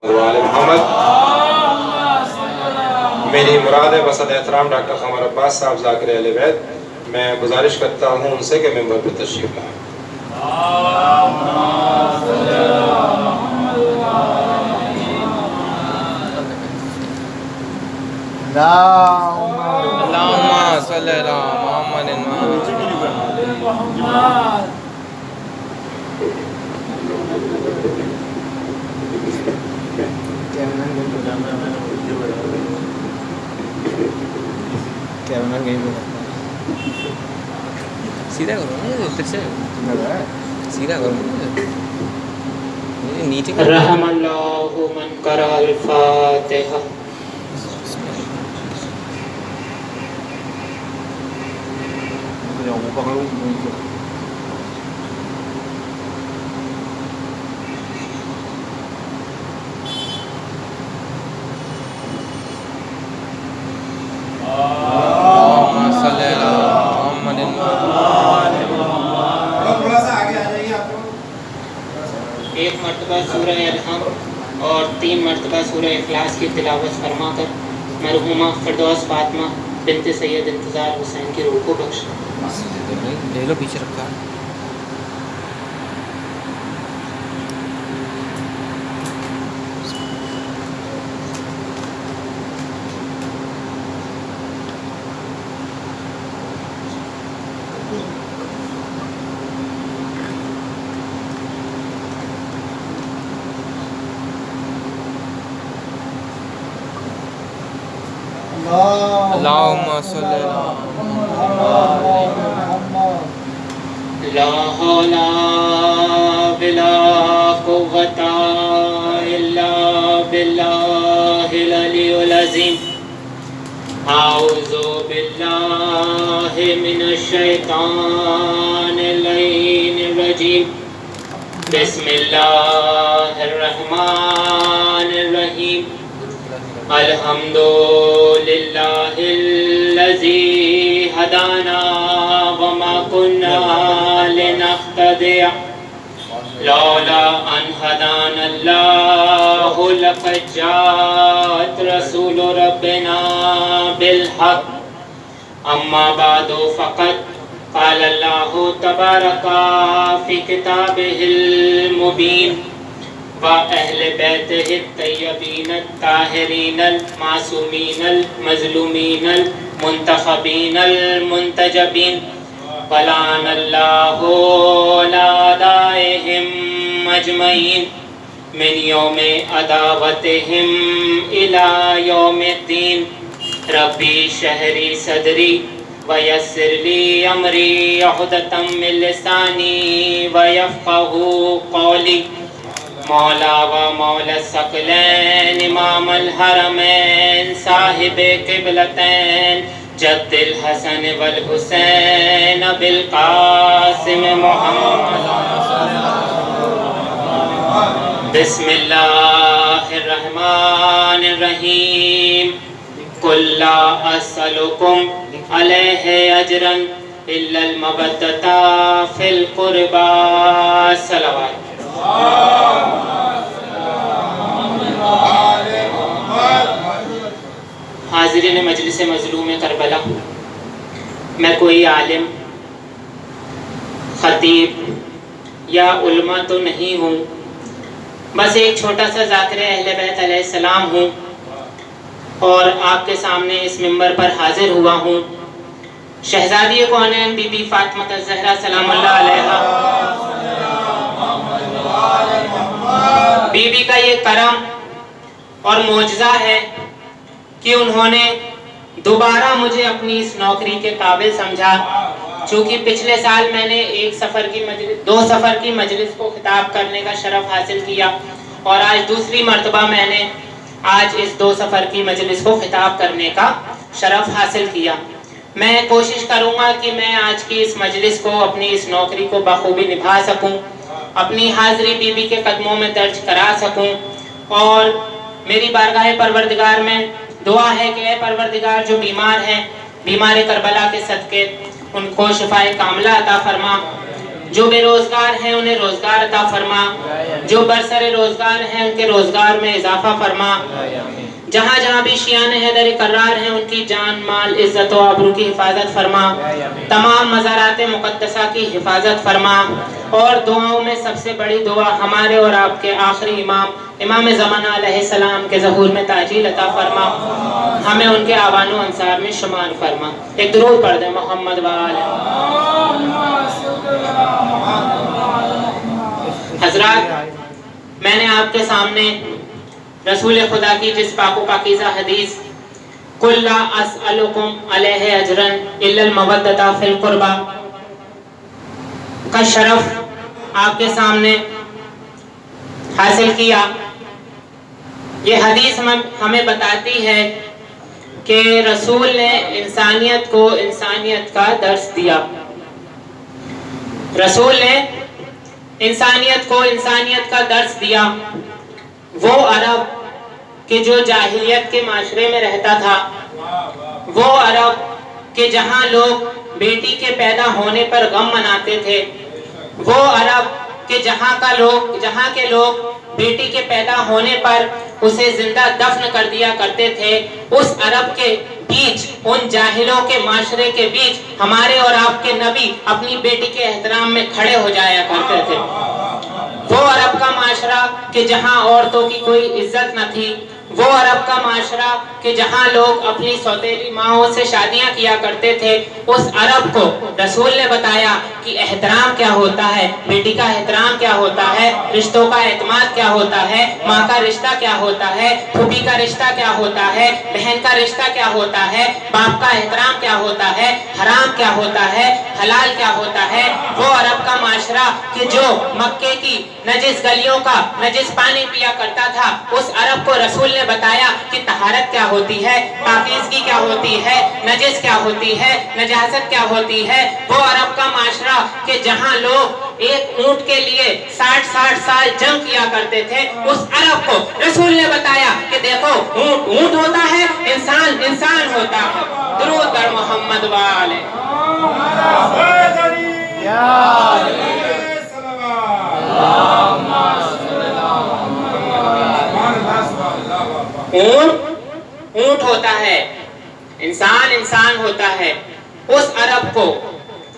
محمد میری مراد ہے وسط احترام ڈاکٹر قمر عباس صاحب ذاکر اہل بیت، میں گزارش کرتا ہوں ان سے کہ ممبر پہ تشریف لائیں۔ اللہم صلی اللہ محمد سیدھا کرو نا ادھر سے، سیدھا کرو نیچے کرو۔ رحم اللہ من قرأ الفاتحہ۔ ایک مرتبہ سورہ الحمد اور 3 مرتبہ سورہ اخلاص کی تلاوت فرما کر مرحومہ فردوس فاطمہ بنت سید انتظار حسین کی روح کو بخش۔ لے لو پیچھے رکھا ہے۔ اللہم صلی اللہ لا حول ولا قوة الا باللہ العلی العظیم۔ اعوذ باللہ من الشیطان اللعین الرجیم۔ بسم اللہ الرحمن الرحیم۔ الحمد للہ الذی ہدانا وما كنا لنهتدي لولا ان هدانا اللہ لقد جاءت رسول ربنا بالحق۔ اما بعد فقد قال اللہ تبارک فی کتابہ المبین وَأَهْلِ بَيْتِهِ الطَّيِّبِينَ الطَّاهِرِينَ الْمَعْصُومِينَ الْمَظْلُومِينَ الْمُنْتَخَبِينَ الْمُنْتَجَبِينَ وَلَعَنَ اللَّهُ أَعْدَاءَهُمْ أَجْمَعِينَ مِنْ يَوْمِ عَدَاوَتِهِمْ إِلَى يَوْمِ الدِّينِ رَبِّ اشْرَحْ لِي صَدْرِي وَيَسِّرْ لِي أَمْرِي عُقْدَةً مِّن لِّسَانِي وَيَفْقَهُوا قَوْلِي۔ مولا و مولا الثقلین امام الحرمین صاحب قبلتین جد الحسن والحسین بالقاسم محمد۔ بسم اللہ الرحمن الرحیم۔ قل لا اسألکم علیہ اجرا الا المودۃ فی القربى۔ صلوات۔ حاضرین مجلس مظلوم کربلا، میں کوئی عالم، خطیب یا علماء تو نہیں ہوں، بس ایک چھوٹا سا ذاکر اہل بیت علیہ السلام ہوں اور آپ کے سامنے اس منبر پر حاضر ہوا ہوں۔ شہزادی کونین بی بی فاطمہ الزہرا سلام اللہ علیہا، بی بی کا یہ کرم اور معجزہ ہے کہ انہوں نے دوبارہ مجھے اپنی اس نوکری کے قابل سمجھا، چونکہ پچھلے سال میں نے 2 سفر کی مجلس کو خطاب کرنے کا شرف حاصل کیا اور آج دوسری مرتبہ میں نے آج اس 2 سفر کی مجلس کو خطاب کرنے کا شرف حاصل کیا۔ میں کوشش کروں گا کہ میں آج کی اس مجلس کو، اپنی اس نوکری کو بخوبی نبھا سکوں، اپنی حاضری بی بی کے قدموں میں درج کرا سکوں، اور میری بارگاہ پروردگار میں دعا ہے کہ اے پروردگار جو بیمار ہیں، بیمار کربلا کے صدقے ان کو شفائے کاملہ عطا فرما، جو بے روزگار ہیں انہیں روزگار عطا فرما، جو برسر روزگار ہیں ان کے روزگار میں اضافہ فرما، جہاں جہاں بھی شیعان حیدر کرار ہیں ان کی جان مال عزت و آبرو کی حفاظت فرما، تمام مزارات مقدسہ کی حفاظت فرما، اور دعاؤں میں سب سے بڑی دعا ہمارے اور آپ کے آخری امام زمانہ علیہ السلام کے ظہور میں تعجیل عطا فرما، ہمیں ان کے آوان و انصار میں شمار فرما۔ ایک درود پڑھ دیں محمد وآلہ۔ حضرات، میں نے آپ کے سامنے رسول خدا کی جس پاک و پاکیزہ حدیث قُلْ لَا أَسْأَلُكُمْ عَلَيْهِ أَجْرًا إِلَّا الْمَوَدَّةَ فِي الْقُرْبَى کا شرف آپ کے سامنے حاصل کیا۔ یہ حدیث ہمیں بتاتی ہے کہ رسول نے انسانیت کو انسانیت کا درس دیا، رسول نے انسانیت کو انسانیت کا درس دیا۔ وہ عرب کہ جو جاہلیت کے معاشرے میں رہتا تھا، وہ عرب کہ جہاں لوگ بیٹی کے پیدا ہونے پر غم مناتے تھے، وہ عرب کہ جہاں کے لوگ بیٹی کے پیدا ہونے پر اسے زندہ دفن کر دیا کرتے تھے، اس عرب کے بیچ، ان جاہلوں کے معاشرے کے بیچ ہمارے اور آپ کے نبی اپنی بیٹی کے احترام میں کھڑے ہو جایا کرتے تھے۔ وہ عرب کا معاشرہ کہ جہاں عورتوں کی کوئی عزت نہ تھی، وہ عرب کا معاشرہ کہ جہاں لوگ اپنی سوتیلی ماؤں سے شادیاں کیا کرتے تھے، اس عرب کو رسول نے بتایا کہ احترام کیا ہوتا ہے، بیٹی کا احترام کیا ہوتا ہے، رشتوں کا اعتماد کیا ہوتا ہے، ماں کا رشتہ کیا ہوتا ہے، پھوپھی کا رشتہ کیا ہوتا ہے، بہن کا رشتہ کیا ہوتا ہے، باپ کا احترام کیا ہوتا ہے، حرام کیا ہوتا ہے، حلال کیا ہوتا ہے۔ وہ عرب کا معاشرہ کہ جو مکے کی نجس گلیوں کا نجس پانی پیا کرتا تھا، اس عرب کو رسول نے بتایا کہ طہارت کیا ہوتی ہے، پاکیزگی کیا ہوتی ہے، نجس کیا ہوتی ہے، نجاست کیا ہوتی ہے۔ وہ عرب کا معاشرہ کہ جہاں لوگ ایک اونٹ کے لیے 60 سال جنگ کیا کرتے تھے، اس عرب کو رسول نے بتایا کہ دیکھو اونٹ اونٹ ہوتا ہے، انسان انسان ہوتا ہے۔ درود بر محمد وآلہ۔ اونٹ ہوتا ہے، انسان انسان ہوتا ہے۔ اس عرب کو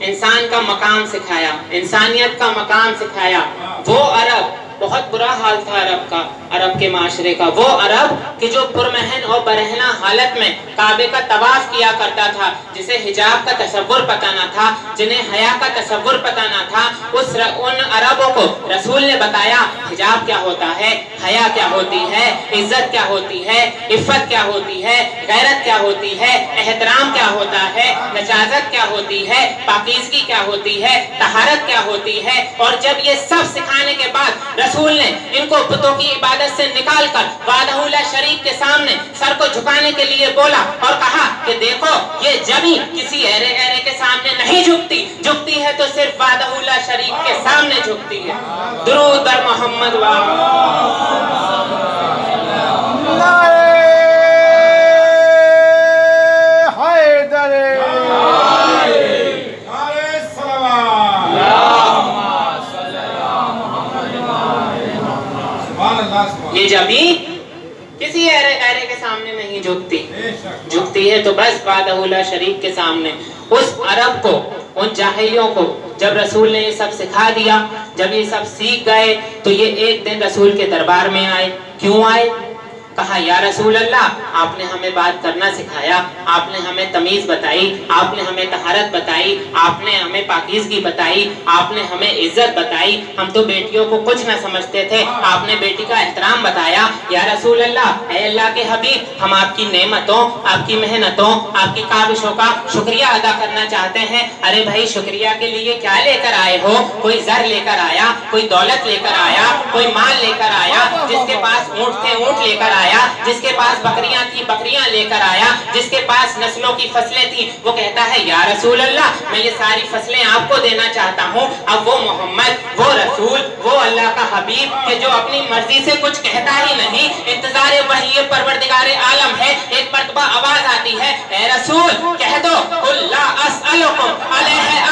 انسان کا مقام سکھایا، انسانیت کا مقام سکھایا۔ وہ عرب، بہت برا حال تھا عرب کا، عرب کے معاشرے کا۔ وہ عرب کہ جو پرمہن اور برہنہ حالت میں کعبے کا طواف کیا کرتا تھا، جسے حجاب کا تصور پتہ نہ تھا، جنہیں حیا کا تصور پتہ نہ تھا، ان عربوں کو رسول نے بتایا حجاب کیا ہوتا ہے، حیا کیا ہوتی ہے، عزت کیا ہوتی ہے، عفت کیا ہوتی ہے، غیرت کیا ہوتی ہے، احترام کیا ہوتا ہے، نجازت کیا ہوتی ہے، پاکیزگی کیا ہوتی ہے، طہارت کیا ہوتی ہے۔ اور جب یہ سب سکھانے کے بعد رسول نے ان کو بتوں کی عبادت سے نکال کر وحدہ لا شریک کے سامنے سر کو جھکانے کے لیے بولا اور کہا کہ دیکھو یہ جمی کسی ایرے کے سامنے نہیں جھکتی، جھکتی ہے تو صرف وحدہ لا شریک کے سامنے جھکتی ہے۔ درود بر محمد یہ جبھی کسی ایرے کے سامنے نہیں جھکتی، جھکتی ہے تو بس وحدہ لا شریک کے سامنے۔ اس عرب کو، ان جاہلیوں کو جب رسول نے یہ سب سکھا دیا، جب یہ سب سیکھ گئے، تو یہ ایک دن رسول کے دربار میں آئے۔ کیوں آئے؟ کہا یا رسول اللہ، آپ نے ہمیں بات کرنا سکھایا، آپ نے ہمیں تمیز بتائی، آپ نے ہمیں طہارت بتائی، آپ نے ہمیں پاکیزگی بتائی، آپ نے ہمیں عزت بتائی، ہم تو بیٹیوں کو کچھ نہ سمجھتے تھے، آپ نے بیٹی کا احترام بتایا۔ یا رسول اللہ، اے اللہ کے حبیب، ہم آپ کی نعمتوں، آپ کی محنتوں، آپ کی کاوشوں کا شکریہ ادا کرنا چاہتے ہیں۔ ارے بھائی، شکریہ کے لیے کیا لے کر آئے ہو؟ کوئی زر لے کر آیا، کوئی دولت لے کر آیا، کوئی مال لے کر آیا؟ جس کے پاس اونٹ تھے اونٹ لے کر آیا، جس کے پاس بکریاں تھی بکریاں لے کر آیا، جس کے پاس نسلوں کی فصلیں تھی، وہ کہتا ہے یا رسول اللہ، میں یہ ساری فصلیں آپ کو دینا چاہتا ہوں۔ اب وہ محمد، وہ رسول، وہ اللہ کا حبیب کہ جو اپنی مرضی سے کچھ کہتا ہی نہیں، انتظار وحی پروردگار عالم ہے، ایک مرتبہ آواز آتی ہے، اے رسول کہہ دو قل لا اسألکم علیہ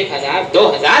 1000, 2000,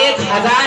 1000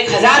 1000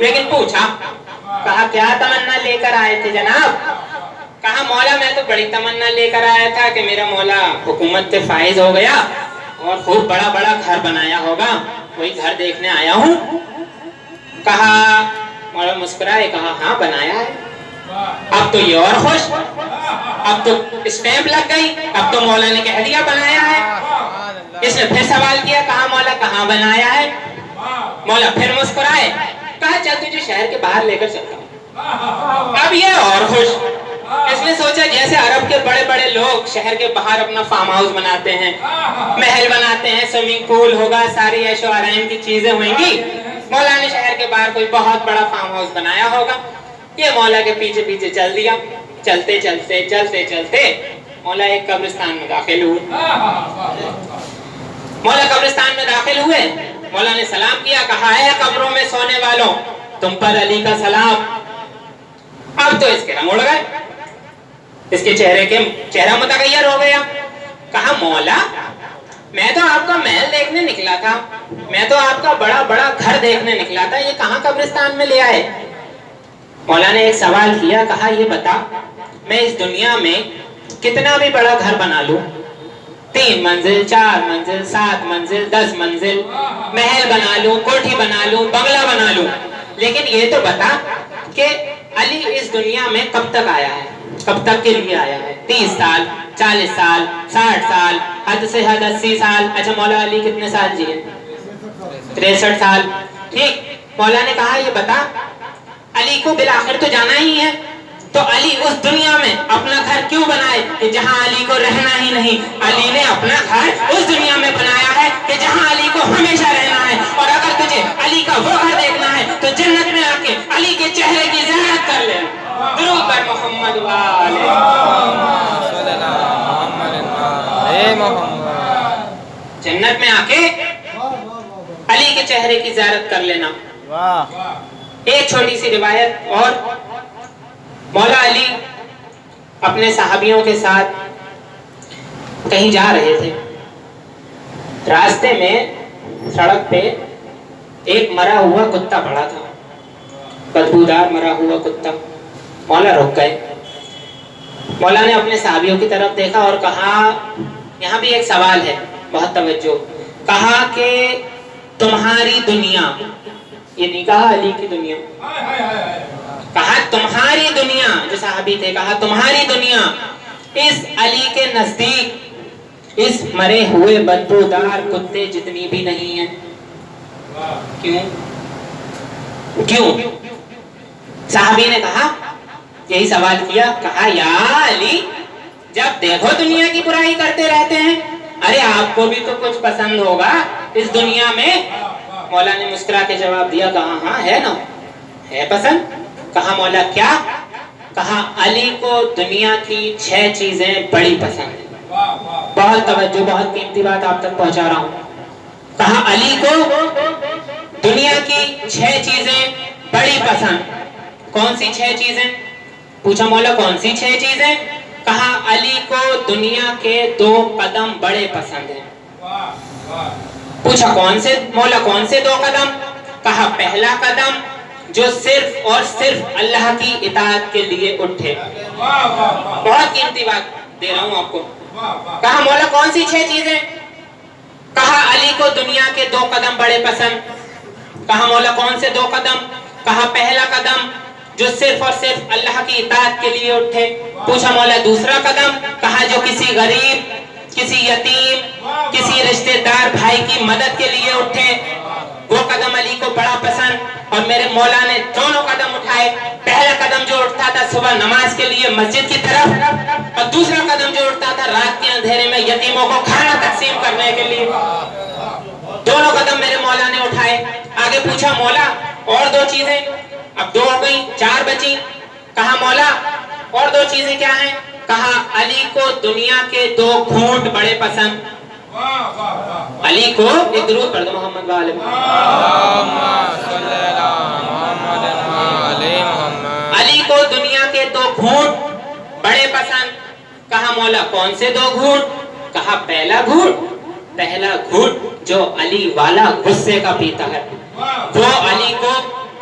لیکن پوچھا کہا کیا تمنا لے کر آئے تھے جناب؟ کہا مولا میں تو بڑی تمنا لے کر آیا تھا کہ میرا مولا حکومت سے فائز ہو گیا اور خوب بڑا بڑا گھر بنایا ہوگا، وہی گھر دیکھنے آیا ہوں۔ کہا مولا مسکرائے، کہا ہاں بنایا ہے۔ اب تو یہ اور خوش، اب تو اسٹیمپ لگ گئی، اب تو مولا نے کہہ دیا بنایا ہے۔ اس نے پھر سوال کیا، کہا مولا کہاں بنایا ہے؟ مولا پھر مسکرائے، کہا چل تجھے شہر کے باہر لے کر چلتا ہوں۔ اب یہ اور خوش، اس نے سوچا جیسے عرب کے بڑے بڑے لوگ شہر کے باہر اپنا فارم ہاؤس بناتے ہیں، محل بناتے ہیں، سوئمنگ پول ہوگا، ساری عیش و آرائم کی چیزیں ہوئیں گی، مولا نے شہر کے باہر کوئی بہت بڑا فارم ہاؤس بنایا ہوگا۔ یہ مولا کے پیچھے پیچھے چل دیا، چلتے چلتے چلتے چلتے مولا ایک قبرستان میں داخل ہوئے۔ مولا قبرستان میں داخل ہوئے، مولا نے سلام کیا، کہا ہے قبروں میں سونے والوں تم پر علی کا سلام۔ اب تو اس کے رنگ اڑ گئے، اس کے چہرہ متغیر ہو گیا۔ کہا مولا میں تو آپ کا محل دیکھنے نکلا تھا، میں تو آپ کا بڑا بڑا گھر دیکھنے نکلا تھا، یہ کہاں قبرستان میں لے آئے؟ مولا نے ایک سوال کیا، کہا یہ بتا میں اس دنیا میں کتنا بھی بڑا گھر بنا لوں، 3 منزل 4 منزل 7 منزل 10 منزل محل بنا لوں، کوٹھی بنا لوں، بنگلہ بنا لوں، لیکن یہ تو بتا کہ علی اس دنیا میں کب تک آیا ہے، کب تک کے لیے آیا ہے؟ 30 سال 40 سال 60 سال حد سے حد 80 سال۔ اچھا مولا علی کتنے سال جیے؟ 63 سال۔ ٹھیک، مولا نے کہا یہ بتا علی کو بالآخر تو جانا ہی ہے، تو علی اس دنیا میں اپنا گھر کیوں بنائے کہ جہاں علی کو رہنا ہی نہیں؟ علی نے اپنا گھر اس دنیا میں بنایا ہے کہ جہاں علی کو ہمیشہ رہنا ہے، اور اگر تجھے علی کا وہ گھر دیکھنا ہے تو جنت میں آ کے علی کے چہرے کی زیارت کر لے۔ درود بر محمد جنت میں آ کے علی کے چہرے کی زیارت کر لینا۔ ایک چھوٹی سی روایت اور، مولا علی اپنے صحابیوں کے ساتھ کہیں جا رہے تھے، راستے میں سڑک پہ ایک مرا ہوا کتا پڑا تھا، بدبودار مرا ہوا کتا۔ مولا رک گئے، مولا نے اپنے صحابیوں کی طرف دیکھا اور کہا، یہاں بھی ایک سوال ہے بہت توجہ، کہا کہ تمہاری دنیا، یہ نہیں کہا علی کی دنیا، کہا تمہاری دنیا، جو صحابی تھے کہا تمہاری دنیا اس علی کے نزدیک اس مرے ہوئے بدبودار کتے جتنی بھی نہیں ہے۔ کیوں؟ صحابی نے کہا، یہی سوال کیا، کہا یا علی جب دیکھو دنیا کی برائی کرتے رہتے ہیں، ارے آپ کو بھی تو کچھ پسند ہوگا اس دنیا میں۔ مولا نے مسکرا کے جواب دیا، کہا ہاں ہے نا، ہے پسند۔ کہا مولا کیا؟ کہا علی کو دنیا کی 6 چیزیں بڑی پسند ہیں۔ بہت توجہ، بہت قیمتی بات آپ تک پہنچا رہا ہوں۔ کہا علی کو دنیا کی 6 چیزیں بڑی پسند۔ کون سی 6 چیزیں؟ پوچھا مولا کون سی 6 چیزیں؟ کہا علی کو دنیا کے 2 قدم بڑے پسند ہیں۔ پوچھا کون سے مولا، کون سے 2 قدم؟ کہا پہلا قدم جو صرف اور صرف اللہ کی اطاعت کے لیے اٹھے۔ بہت قیمتی بات دے رہا ہوں آپ کو۔ کہا مولا کون سی 6 چیزیں؟ کہا علی کو دنیا کے 2 قدم بڑے پسند۔ کہا مولا کون سے 2 قدم؟ کہا پہلا قدم جو صرف اور صرف اللہ کی اطاعت کے لیے اٹھے۔ پوچھا مولا دوسرا قدم؟ کہا جو کسی غریب، کسی یتیم، کسی رشتہ دار بھائی کی مدد کے لیے اٹھے، وہ قدم علی کو بڑا پسند۔ اور میرے مولا نے دونوں قدم اٹھائے، پہلا قدم جو اٹھتا تھا صبح نماز کے لیے مسجد کی طرف، اور دوسرا قدم جو اٹھتا تھا رات کے اندھیرے میں یتیموں کو کھانا تقسیم کرنے کے لیے۔ دونوں قدم میرے مولا نے اٹھائے۔ آگے پوچھا مولا اور 2 چیزیں؟ اب 2 ہو گئی، 4 بچی۔ کہا مولا اور 2 چیزیں کیا ہیں؟ کہا علی کو دنیا کے 2 گھونٹ بڑے پسند۔ علی کو ایک درود پڑھ دو محمد والے علی کو دنیا کے 2 گھونٹ بڑے پسند۔ کہا مولا کون سے 2 گھونٹ؟ کہا پہلا گھونٹ جو علی والا غصے کا پیتا ہے، وہ علی کو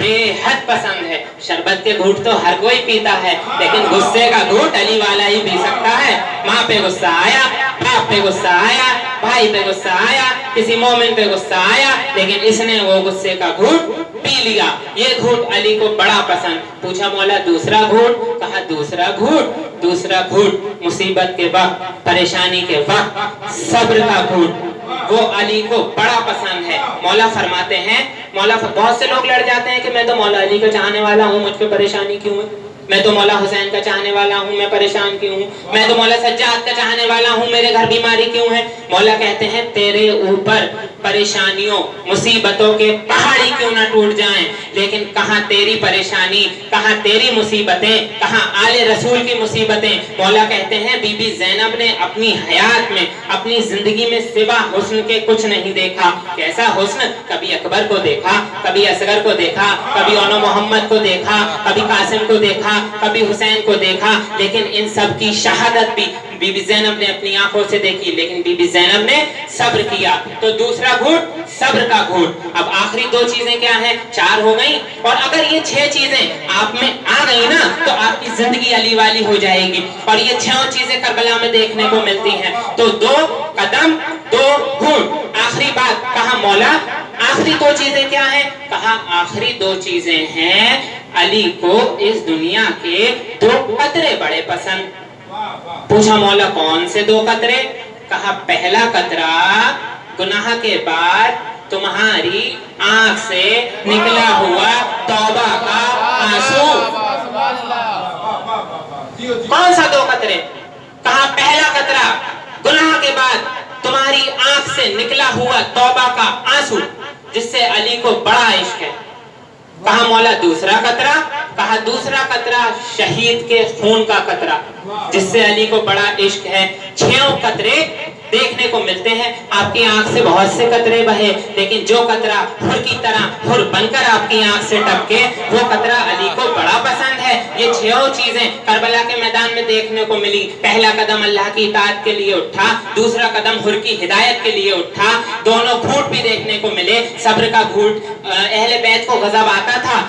بے حد پسند ہے. شربت کے گھونٹ تو ہر کوئی پیتا ہے, لیکن غصے کا گھونٹ علی والا ہی پی سکتا ہے. ماں پہ غصہ آیا, باپ پہ غصہ آیا, بھائی پہ غصہ آیا, کسی مومن پہ غصہ آیا, لیکن اس نے وہ غصے کا گھونٹ پی لیا. یہ گھونٹ علی کو بڑا پسند. پوچھا مولا دوسرا گھونٹ؟ کہا دوسرا گھونٹ, دوسرا گھونٹ مصیبت کے وقت, پریشانی کے وقت صبر کا گھونٹ, وہ علی کو بڑا پسند ہے. مولا فرماتے ہیں, بہت سے لوگ لڑ جاتے ہیں کہ میں تو مولا علی کا چاہنے والا ہوں, مجھ پہ پریشانی کیوں ہے؟ میں تو مولا حسین کا چاہنے والا ہوں, میں پریشان کیوں ہوں؟ میں تو مولا سجاد کا چاہنے والا ہوں, میرے گھر بیماری کیوں ہے؟ مولا کہتے ہیں تیرے اوپر پریشانیوں مصیبتوں کے پہاڑی کیوں نہ ٹوٹ جائیں, لیکن کہاں تیری پریشانی, کہاں تیری مصیبتیں, کہاں آل رسول کی مصیبتیں. مولا کہتے ہیں بی بی زینب نے اپنی حیات میں, اپنی زندگی میں سوا حسن کے کچھ نہیں دیکھا. کیسا حسن؟ کبھی اکبر کو دیکھا, کبھی اصغر کو دیکھا, کبھی اونو محمد کو دیکھا, کبھی قاسم کو دیکھا, کبھی حسین کو دیکھا, لیکن ان سب کی شہادت بھی بی بی زینب نے اپنی آنکھوں سے دیکھی, لیکن بی بی زینب نے صبر کیا. تو دوسرا گھونٹ صبر کا گھونٹ. اب آخری دو چیزیں کیا ہیں؟ چار ہو گئی, اور اگر یہ 6 چیزیں آپ میں آ گئی نا تو آپ کی زندگی علی والی ہو جائے گی. اور یہ 6 چیزیں کربلا میں دیکھنے کو ملتی ہیں. تو 2 قدم 2 گھونٹ. آخری بات کہا مولا آخری 2 چیزیں کیا ہیں؟ کہا آخری 2 چیزیں ہیں علی کو اس دنیا کے 2 قطرے بڑے پسند. پوچھا مولا کون سے 2 قطرے؟ کہا پہلا قطرہ گناہ کے بعد تمہاری آنکھ سے نکلا ہوا توبہ کا آنسو. کون سا 2 قطرے؟ کہا پہلا قطرہ گناہ کے بعد تمہاری آنکھ سے نکلا ہوا توبہ کا آنسو, جس سے علی کو بڑا عشق ہے. کہا مولا دوسرا قطرہ؟ کہا دوسرا قطرہ شہید کے خون کا قطرہ, جس سے علی کو بڑا عشق ہے. 6 قطرے دیکھنے کو ملتے ہیں. آپ کی آنکھ سے بہت سے قطرے بہے, لیکن جو قطرہ حر کی طرح حر بن کر آپ کی آنکھ سے ٹپکے وہ قطرہ علی کو بڑا پسند ہے. یہ 6 چیزیں کربلا کے میدان میں دیکھنے کو ملی. پہلا قدم اللہ کی اطاعت کے لیے اٹھا, دوسرا قدم حر کی ہدایت کے لیے اٹھا, دونوں گھونٹ بھی دیکھنے کو ملے. صبر کا گھونٹ, اہل بیت کو غضب آتا تھا,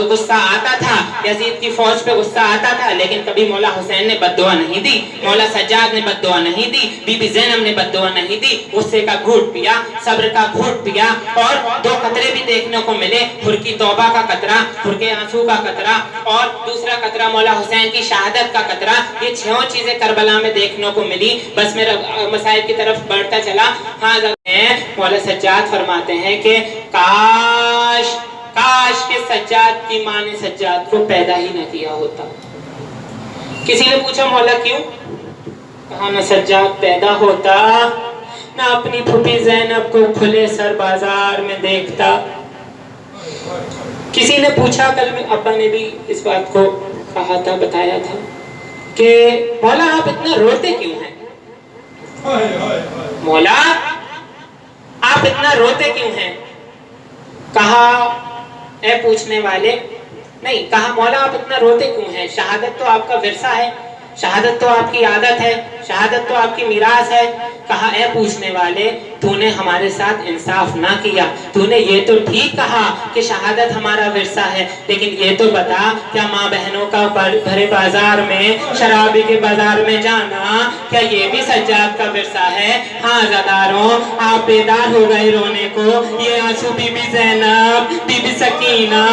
غصہ آتا تھا, یزید کی فوج پہ غصہ آتا تھا, لیکن کبھی مولا حسین نے بد دعا نہیں دی, مولا سجاد نے بد دعا نہیں دی, بی بی زینب نے بد دعا نہیں دی. غصے کا گھونٹ پیا, صبر کا گھونٹ پیا, اور 2 قطرے بھی دیکھنے کو ملے. حر کی توبہ کا قطرہ, حر کے آنسو کا قطرہ, اور دوسرا قطرہ مولا حسین کی شہادت کا قطرہ. یہ 6 چیزیں کربلا میں دیکھنے کو ملی. بس میرا مسائل کی طرف بڑھتا چلا. ہاں مولا سجاد فرماتے ہیں کہ کاش کے سجاد کی ماں نے سجاد کو پیدا ہی نہ کیا ہوتا. کسی نے پوچھا مولا کیوں؟ کہا نہ سجاد پیدا ہوتا, نہ اپنی پھوپھی زینب کو کھلے سر بازار میں دیکھتا. کسی نے پوچھا, کل میں ابا نے بھی اس بات کو کہا تھا, بتایا تھا کہ مولا آپ اتنا روتے کیوں ہیں؟ مولا آپ اتنا روتے کیوں ہیں؟ کہا اے پوچھنے والے, نہیں, کہا مولا آپ اتنا روتے کیوں ہیں؟ شہادت تو آپ کا ورثہ ہے, شہادت تو آپ کی عادت ہے, شہادت تو آپ کی میراث ہے. کہا اے پوچھنے والے, تو نے ہمارے ساتھ انصاف نہ کیا. تو نے یہ تو ٹھیک کہا کہ شہادت ہمارا ورثہ ہے, لیکن یہ تو بتا کیا ماں بہنوں کا بھرے بازار میں, شرابی کے بازار میں جانا, کیا یہ بھی سجاد کا ورثہ ہے؟ ہاں زداروں, آپ بیدار ہو گئے رونے کو. یہ آنسو be be Zainab, be be Sakina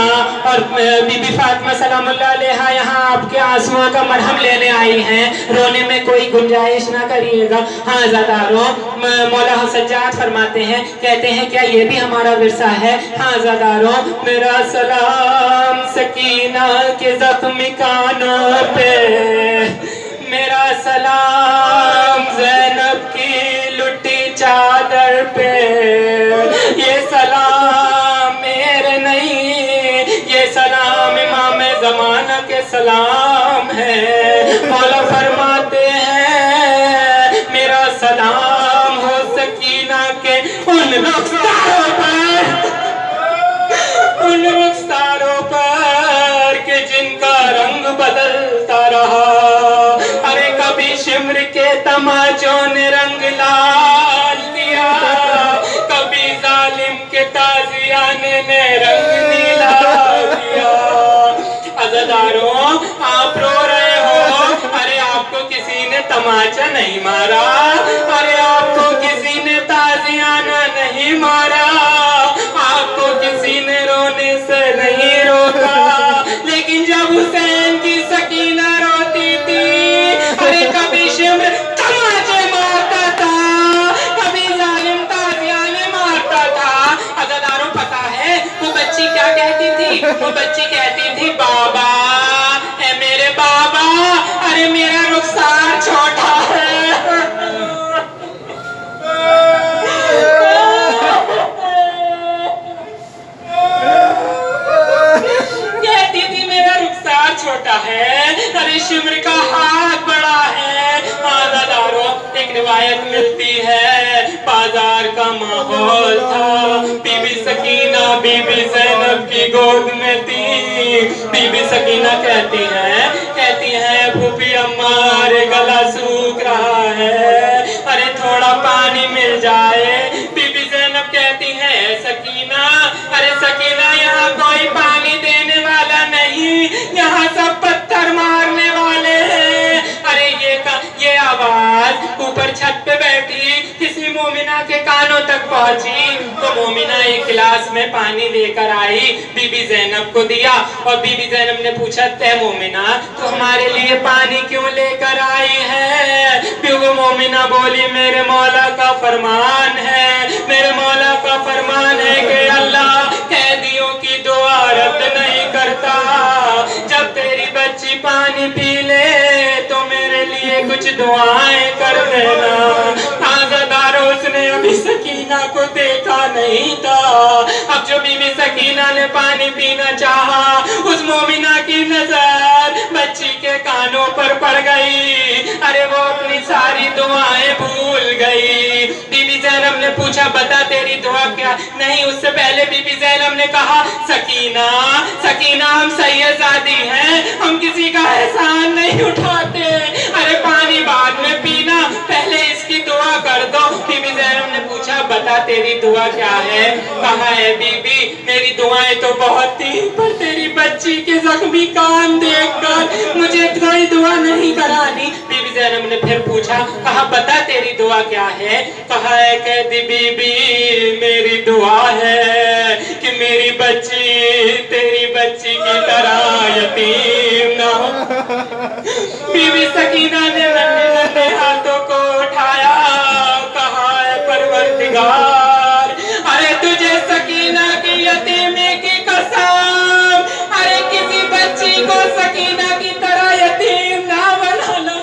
اور بی بی فاطمہ سلام اللہ علیہا یہاں آپ کے آنسوؤں کا مرہم لینے آئی ہیں. رونے میں کوئی گنجائش نہ کریے گا. ہاں زداروں, مولا سجاد فرماتے ہیں, کہتے ہیں کیا یہ بھی ہمارا ورثہ ہے؟ ہاں زداروں, میرا سلام سکینہ کے زخمی کانوں پہ, میرا سلام زینب کی لٹی چادر پہ. یہ سلام میرے نہیں, یہ سلام امام زمانہ کے سلام ہے. مولا فرماتے ہیں میرا سلام ہو سکینہ کے ان رخساروں پر, ان رخساروں پر کہ جن کا رنگ بدلتا رہا. ارے کبھی شمر کے تماچوں نے رنگ لال کیا, کبھی ظالم کے تازیانے نے رنگ نیلا آپ رو رہے ہو. ارے آپ کو کسی نے تماچا نہیں مارا, ارے آپ کو کسی نے تازیانہ نہیں مارا, آپ کو کسی نے رونے سے نہیں روکا, لیکن جب حسین کی سکینہ روتی تھی, ارے کبھی شمر تماچے مارتا تھا, کبھی ظالم تازیانے مارتا تھا. عزاداروں پتا ہے وہ بچی کیا کہتی تھی؟ وہ بچی کہتی تھی بابا, اے میرے بابا, ارے میرا رخسار چھوٹا ہے. کہتی تھی میرا رخسار چھوٹا ہے, ارے شمر کا ہاتھ بڑا ہے. عزاداروں ایک روایت ملتی ہے, بازار کا ماحول تھا, بی بی سکینہ بی بی زینب کی گود میں تھی. بی بی سکینہ کہتی ہیں پھوپھی اماں گلا سوکھ رہا ہے, ارے تھوڑا پانی مل جائے. بی بی زینب کہتی ہے سکینہ, ارے سکینہ یہاں کوئی پانی دینے والا نہیں, یہاں سب پتھر مارنے والے ہیں. ارے یہ آواز اوپر چھت پہ بیٹھی کسی مومنہ کے کانوں تک پہنچی, تو مومنہ ایک گلاس میں پانی لے کر آئی, بی بی زینب کو دیا, اور بی بی زینب نے پوچھا اے مومنہ تو ہمارے لیے پانی کیوں لے کر آئی ہے؟ وہ مومنہ بولی میرے مولا کا فرمان ہے, میرے مولا کا فرمان ہے کہ اللہ قیدیوں کی دعا رد نہیں کرتا. جب تیری بچی پانی پی لے تو میرے لیے کچھ دعائیں کر دینا. عزاداروں اس نے ابھی سکینہ کو دیکھا نہیں تھا. اب جو بی بی سکینہ نے پانی پینا چاہا, اس مومنہ کی نظر بچی کے کانوں پر پڑ گئی, ارے وہ اپنی ساری دعائیں بھول گئی. بی بی زینب نے پوچھا بتا تیری دعا کیا؟ نہیں, اس سے پہلے بی بی زینب نے کہا سکینہ سکینہ ہم سیدزادی ہیں, ہم کسی کا احسان نہیں اٹھاتے, ارے پانی بعد میں پینا, پہلے اس کی دعا کر دو. بی بی زینب نے پوچھا بتا تیری دعا کیا ہے؟ کہا ہے بی بی میری دعائیں تو بہت تھی, پر تیری بچی کے زخمی کان دیکھ کر مجھے کوئی دعا نہیں کرانی. بی بی زینب نے پھر پوچھا, کہا بتا تیری دعا کیا ہے؟ کہا ہے کہتی بی بی میری دعا ہے کہ میری بچی تیری بچی کی طرح یتیم نہ ہو. بی بی سکینہ نے ننھے ننھے ہاتھوں کو اٹھایا, کہا ہے پروردگار, ارے تجھے سکینہ کی یتیمی کی قسم, ارے کسی بچی کو سکینہ کی طرح یتیم نہ بنانا.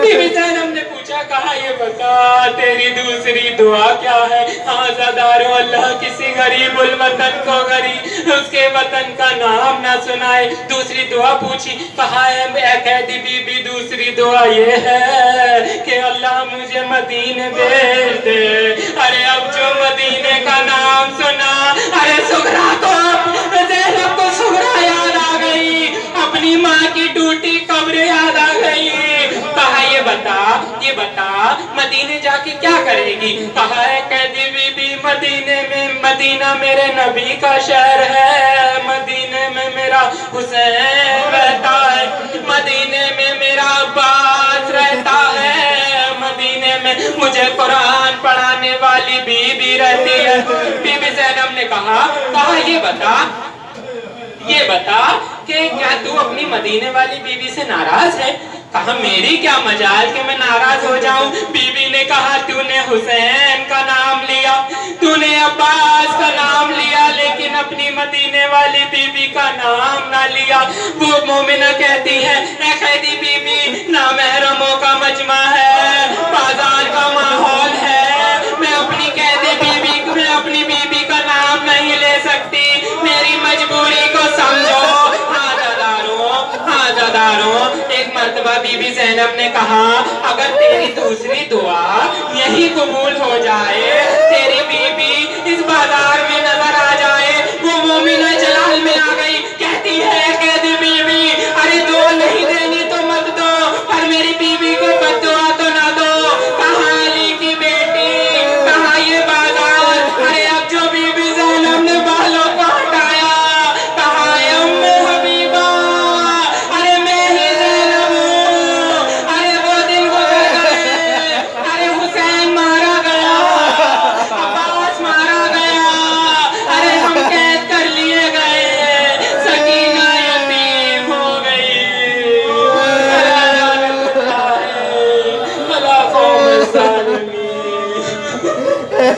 بی بی زینب نے پوچھا, کہا یہ بتا تیری دوسری دعا کیا ہے؟ عزاداروں اللہ کسی غریب الوطن کو اس کے وطن کا نام نہ سنائے. دوسری دعا پوچھی, کہا ہے اے قیدی بی بی دوسری دعا یہ ہے کہ اللہ مجھے مدینے بھیج دے. ارے اب جو مدینے کا نام سنا, ارے سغرا کو زینب کو سغرا یاد آ گئی, اپنی ماں کی ٹوٹی قبر یاد آ گئی. کہا یہ بتا مدینے جا کے کیا کرے گی؟ کہا ہے قیدی بی بی مدینہ میرے نبی کا شہر ہے, مدینے میں میرا حسین رہتا ہے, مدینے میں میرا عباس رہتا ہے, مدینے میں مجھے قرآن پڑھانے والی بی بی رہتی ہے. بی بی زینب نے کہا یہ بتا کہ کیا تو اپنی مدینے والی بی بی سے ناراض ہے؟ کہا میری کیا مجال کہ میں ناراض ہو جاؤں. بی بی نے کہا تو نے حسین کا نام لیا, تو نے عباس کا نام لیا, لیکن اپنی مدینے والی بی بی کا نام نہ لیا. وہ مومنہ کہتی ہے اے قیدی بی بی نامحرموں کا مجمع ہے, بازار کا ماحول ہے, میں اپنی قیدی بی بی کا نام نہیں لے سکتی, میری مجبوری کو سمجھو. عزاداروں ایک مرتبہ بی بی زینب نے کہا اگر تیری دوسری دعا یہی قبول ہو جائے, تیری بی بی اس بازار میں نظر آ جائے. وہ مومنہ جلال میں آ گئی, کہتی ہے قیدی بی بی ارے دعا نہیں دینی تو مت دو, پر میری بی بی کو بد دعا تو نہ دو. کہا علی کی بیٹی, کہا یہ بازار, ارے اب جو بی بی زینب نے بالوں کو ہٹایا, کہا ام حبیبہ ہے